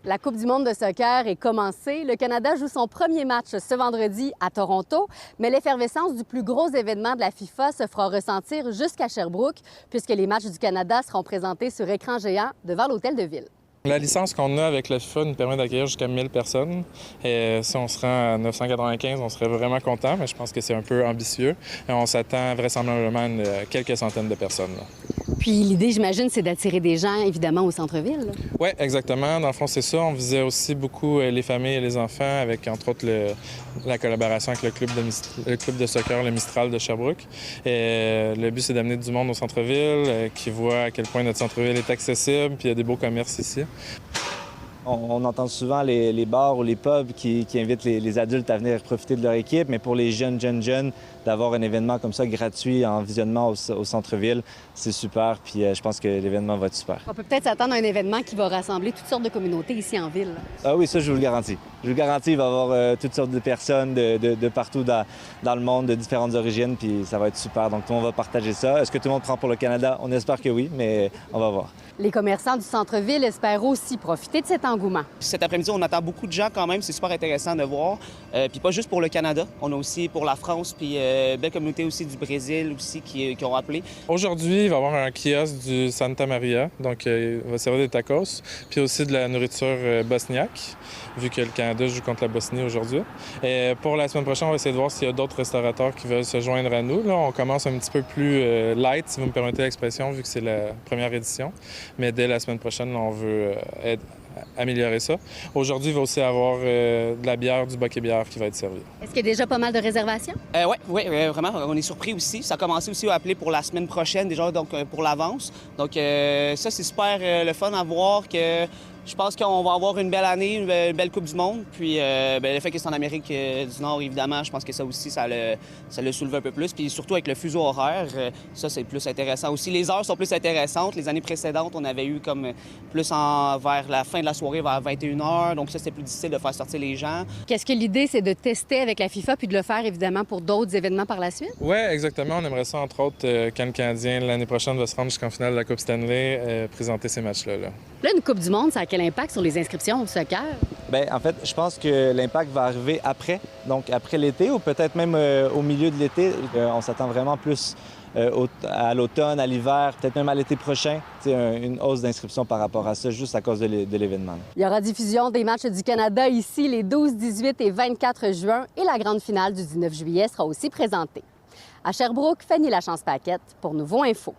La Coupe du monde de soccer est commencée. Le Canada joue son premier match ce vendredi à Toronto, mais l'effervescence du plus gros événement de la FIFA se fera ressentir jusqu'à Sherbrooke, puisque les matchs du Canada seront présentés sur écran géant devant l'Hôtel de Ville. La licence qu'on a avec la FIFA nous permet d'accueillir jusqu'à 1000 personnes. Et si on se rend à 995, on serait vraiment content, mais je pense que c'est un peu ambitieux. Et on s'attend vraisemblablement à quelques centaines de personnes. Puis l'idée, j'imagine, c'est d'attirer des gens, évidemment, au centre-ville. Oui, exactement. Dans le fond, c'est ça. On visait aussi beaucoup les familles et les enfants avec, entre autres, la collaboration avec le club de soccer, le Mistral de Sherbrooke. Et le but, c'est d'amener du monde au centre-ville, qui voit à quel point notre centre-ville est accessible, puis il y a des beaux commerces ici. On entend souvent les bars ou les pubs qui invitent les adultes à venir profiter de leur équipe, mais pour les jeunes, d'avoir un événement comme ça gratuit en visionnement au centre-ville, c'est super, puis je pense que l'événement va être super. On peut peut-être s'attendre à un événement qui va rassembler toutes sortes de communautés ici en ville. Ah oui, ça, je vous le garantis. Je vous le garantis, il va y avoir toutes sortes de personnes de partout dans le monde, de différentes origines, puis ça va être super. Donc, tout le monde va partager ça. Est-ce que tout le monde prend pour le Canada? On espère que oui, mais on va voir. Les commerçants du centre-ville espèrent aussi profiter de cet engouement. Cet après-midi, on attend beaucoup de gens quand même. C'est super intéressant de voir. Puis pas juste pour le Canada. On a aussi pour la France, puis belle communauté aussi du Brésil aussi qui ont appelé. Aujourd'hui, il va y avoir un kiosque du Santa Maria. Donc, il va servir des tacos, puis aussi de la nourriture bosniaque, vu que le Canada joue contre la Bosnie aujourd'hui. Et pour la semaine prochaine, on va essayer de voir s'il y a d'autres restaurateurs qui veulent se joindre à nous. Là, on commence un petit peu plus light, si vous me permettez l'expression, vu que c'est la première édition. Mais dès la semaine prochaine, on veut améliorer ça. Aujourd'hui, il va aussi y avoir de la bière, du baquet bière qui va être servi. Est-ce qu'il y a déjà pas mal de réservations? Oui, vraiment. On est surpris aussi. Ça a commencé aussi à appeler pour la semaine prochaine, déjà, donc pour l'avance. Donc, ça, c'est super le fun à voir que je pense qu'on va avoir une belle année, une belle Coupe du monde. Puis le fait que c'est en Amérique du Nord, évidemment, je pense que ça aussi, ça le soulève un peu plus. Puis surtout avec le fuseau horaire, ça, c'est plus intéressant aussi. Les heures sont plus intéressantes. Les années précédentes, on avait eu comme plus vers la fin de la soirée, vers 21h. Donc ça, c'était plus difficile de faire sortir les gens. Qu'est-ce que l'idée, c'est de tester avec la FIFA puis de le faire, évidemment, pour d'autres événements par la suite? Oui, exactement. On aimerait ça, entre autres, quand le Canadien, l'année prochaine, va se rendre jusqu'en finale de la Coupe Stanley, présenter ces matchs-là. Là, une Coupe du monde, ça a quel impact sur les inscriptions au soccer? Bien, en fait, je pense que l'impact va arriver après, donc après l'été ou peut-être même au milieu de l'été. On s'attend vraiment plus à l'automne, à l'hiver, peut-être même à l'été prochain, une hausse d'inscription par rapport à ça, juste à cause de l'événement. Il y aura diffusion des matchs du Canada ici les 12, 18 et 24 juin et la grande finale du 19 juillet sera aussi présentée. À Sherbrooke, Fanny Lachance-Paquette pour Nouveau Info.